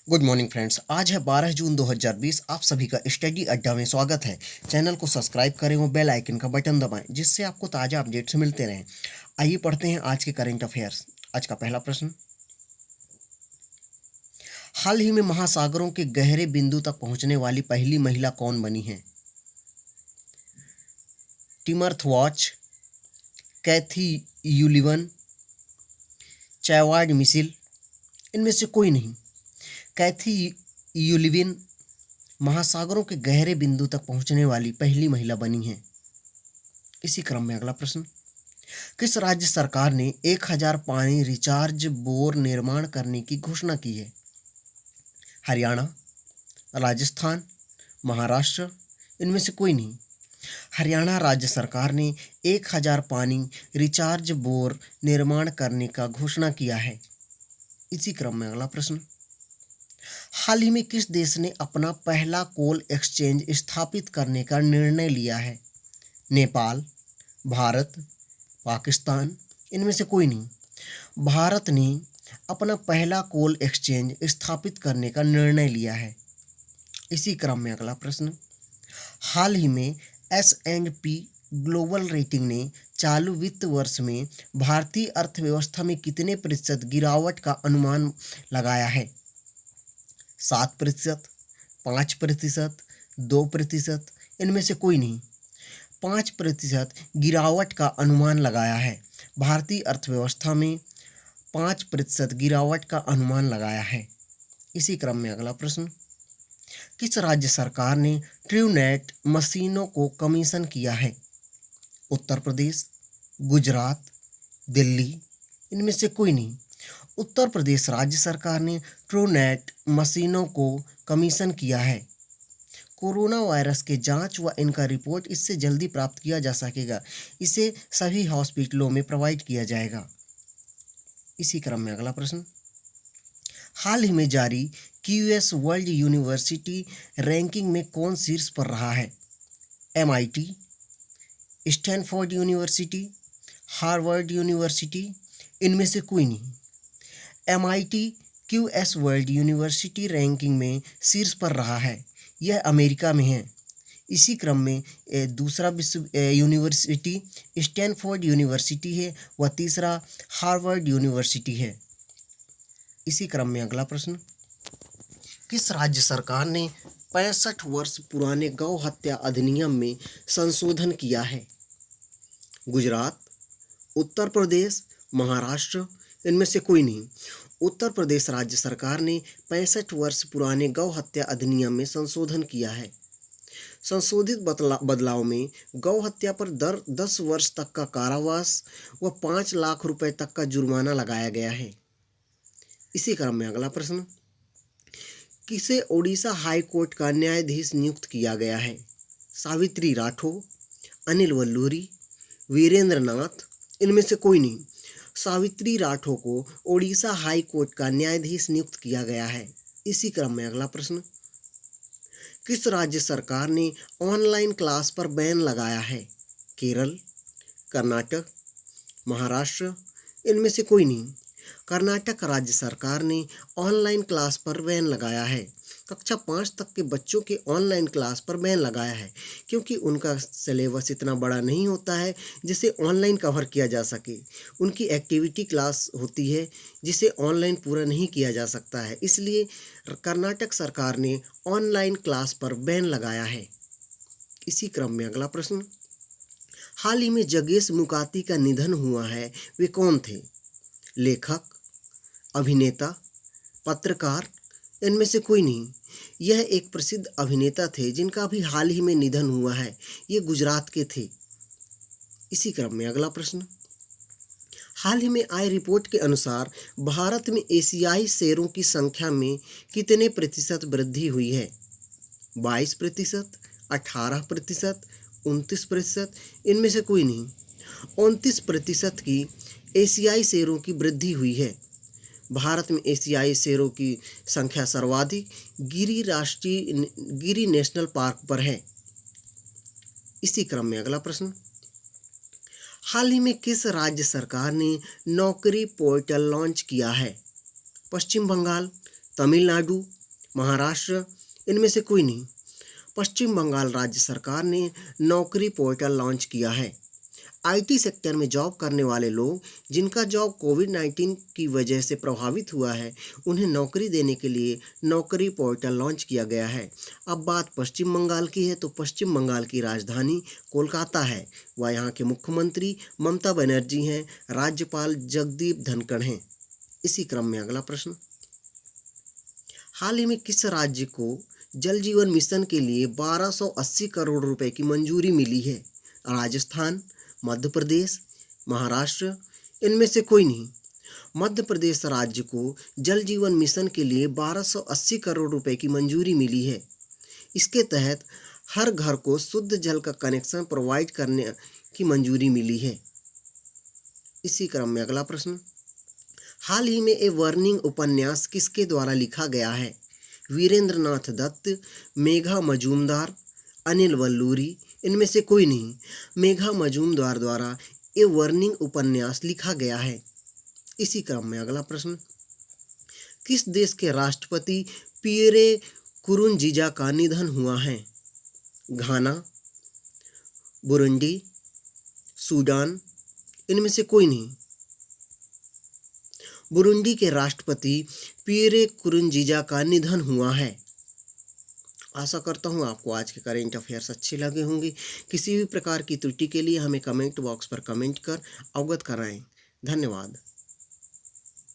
Good morning friends. आज है 12 जून 2020। आप सभी का स्टडी अड्डा में स्वागत है। चैनल को सब्सक्राइब करें और बेल आइकन का बटन दबाएं जिससे आपको ताज़ा अपडेट्स मिलते रहें। आइए पढ़ते हैं आज के करंट अफेयर्स। आज का पहला प्रश्न, हाल ही में महासागरों के गहरे बिंदु तक पहुंचने वाली पहली महिला कौन बनी है? टिमर्थ वॉच, कैथी यूलिवन, चैवार्ड मिसिल। इनमें से कोई नहीं। कैथी यूलिवन महासागरों के गहरे बिंदु तक पहुंचने वाली पहली महिला बनी है। इसी क्रम में अगला प्रश्न, किस राज्य सरकार ने 1000 पानी रिचार्ज बोर निर्माण करने की घोषणा की है? हरियाणा, राजस्थान, महाराष्ट्र। इनमें से कोई नहीं। हरियाणा राज्य सरकार ने 1000 पानी रिचार्ज बोर निर्माण करने का घोषणा किया है। इसी क्रम में अगला प्रश्न, हाल ही में किस देश ने अपना पहला कोल एक्सचेंज स्थापित करने का निर्णय लिया है? नेपाल, भारत, पाकिस्तान। इनमें से कोई नहीं। भारत ने अपना पहला कोल एक्सचेंज स्थापित करने का निर्णय लिया है। इसी क्रम में अगला प्रश्न, हाल ही में S&P ग्लोबल रेटिंग ने चालू वित्त वर्ष में भारतीय अर्थव्यवस्था में कितने प्रतिशत गिरावट का अनुमान लगाया है? 7%, 5%, 2%। इनमें से कोई नहीं। 5% गिरावट का अनुमान लगाया है। भारतीय अर्थव्यवस्था में 5% गिरावट का अनुमान लगाया है। इसी क्रम में अगला प्रश्न, किस राज्य सरकार ने ट्रूनेट मशीनों को कमीशन किया है? उत्तर प्रदेश, गुजरात, दिल्ली। इनमें से कोई नहीं। उत्तर प्रदेश राज्य सरकार ने ट्रूनेट मशीनों को कमीशन किया है। कोरोना वायरस के जांच व इनका रिपोर्ट इससे जल्दी प्राप्त किया जा सकेगा। इसे सभी हॉस्पिटलों में प्रोवाइड किया जाएगा। इसी क्रम में अगला प्रश्न, हाल ही में जारी QS वर्ल्ड यूनिवर्सिटी रैंकिंग में कौन शीर्ष पर रहा है? MIT, Stanford university, Harvard university. इनमें से कोई नहीं। MIT QS world university ranking में शीर्ष पर रहा है। यह अमेरिका में है। इसी क्रम में दूसरा यूनिवर्सिटी स्टैनफोर्ड यूनिवर्सिटी है व तीसरा हार्वर्ड यूनिवर्सिटी है। इसी क्रम में अगला प्रश्न, किस राज्य सरकार ने 65 वर्ष पुराने गौ हत्या अधिनियम में संशोधन किया है? गुजरात, उत्तर प्रदेश, महाराष्ट्र। इनमें से कोई नहीं। उत्तर प्रदेश राज्य सरकार ने 65 वर्ष पुराने गौ हत्या अधिनियम में संशोधन किया है। संशोधित बदलाव में गौ हत्या पर 10 वर्ष तक का कारावास व 5 लाख रुपए तक का जुर्माना लगाया गया है। इसी क्रम में अगला प्रश्न, किसे ओडिशा हाई कोर्ट का न्यायाधीश नियुक्त किया गया है? सावित्री राठौर, अनिल वल्लूरी, वीरेंद्र नाथ। इनमें से कोई नहीं। सावित्री राठौर को ओडिशा हाई कोर्ट का न्यायाधीश नियुक्त किया गया है। इसी क्रम में अगला प्रश्न, किस राज्य सरकार ने ऑनलाइन क्लास पर बैन लगाया है? केरल, कर्नाटक, महाराष्ट्र। इनमें से कोई नहीं। कर्नाटक राज्य सरकार ने ऑनलाइन क्लास पर बैन लगाया है। कक्षा 5 तक के बच्चों के ऑनलाइन क्लास पर बैन लगाया है क्योंकि उनका सिलेबस इतना बड़ा नहीं होता है जिसे ऑनलाइन कवर किया जा सके। उनकी एक्टिविटी क्लास होती है जिसे ऑनलाइन पूरा नहीं किया जा सकता है। इसलिए कर्नाटक सरकार ने ऑनलाइन क्लास पर बैन लगाया है। इसी क्रम में अगला प्रश्न, हाल ही में जगेश मुकाती का निधन हुआ है। वे कौन थे? लेखक, अभिनेता, पत्रकार। इनमें से कोई नहीं। यह एक प्रसिद्ध अभिनेता थे जिनका भी हाल ही में निधन हुआ है। ये गुजरात के थे। इसी क्रम में अगला प्रश्न, हाल ही में आई रिपोर्ट के अनुसार भारत में एशियाई शेरों की संख्या में कितने प्रतिशत वृद्धि हुई है? 22%, 18%, 29%। इनमें से कोई नहीं। 29% की एशियाई शेरों की वृद्धि हुई है। भारत में एशियाई शेरों की संख्या सर्वाधिक गिरी नेशनल पार्क पर है। इसी क्रम में अगला प्रश्न, हाल ही में किस राज्य सरकार ने नौकरी पोर्टल लॉन्च किया है? पश्चिम बंगाल, तमिलनाडु, महाराष्ट्र, इनमें से कोई नहीं। पश्चिम बंगाल राज्य सरकार ने नौकरी पोर्टल लॉन्च किया है। आईटी सेक्टर में जॉब करने वाले लोग जिनका जॉब कोविड-19 की वजह से प्रभावित हुआ है, उन्हें नौकरी देने के लिए नौकरी पोर्टल लॉन्च किया गया है। अब बात पश्चिम बंगाल की है, तो पश्चिम बंगाल की राजधानी कोलकाता है व यहाँ के मुख्यमंत्री ममता बनर्जी हैं, राज्यपाल जगदीप धनखड़ हैं। इसी क्रम में अगला प्रश्न, हाल ही में किस राज्य को जल जीवन मिशन के लिए 1280 करोड़ रुपए की मंजूरी मिली है? राजस्थान, मध्य प्रदेश, महाराष्ट्र, इनमें से कोई नहीं। मध्य प्रदेश राज्य को जल जीवन मिशन के लिए 1280 करोड़ रुपए की मंजूरी मिली है। इसके तहत हर घर को शुद्ध जल का कनेक्शन प्रोवाइड करने की मंजूरी मिली है। इसी क्रम में अगला प्रश्न, हाल ही में ए वार्निंग उपन्यास किसके द्वारा लिखा गया है? वीरेंद्रनाथ दत्त, मेघा मजूमदार, अनिल वल्लूरी, इनमें से कोई नहीं। मेघा मजूमदार द्वारा ए वार्निंग उपन्यास लिखा गया है। इसी क्रम में अगला प्रश्न, किस देश के राष्ट्रपति पियरे नकुरुनजीजा का निधन हुआ है? घाना, बुरुंडी, सूडान, इनमें से कोई नहीं। बुरुंडी के राष्ट्रपति पियरे नकुरुनजीजा का निधन हुआ है। आशा करता हूँ आपको आज के करेंट अफेयर्स अच्छे लगे होंगे। किसी भी प्रकार की त्रुटि के लिए हमें कमेंट बॉक्स पर कमेंट कर अवगत कराएं। धन्यवाद।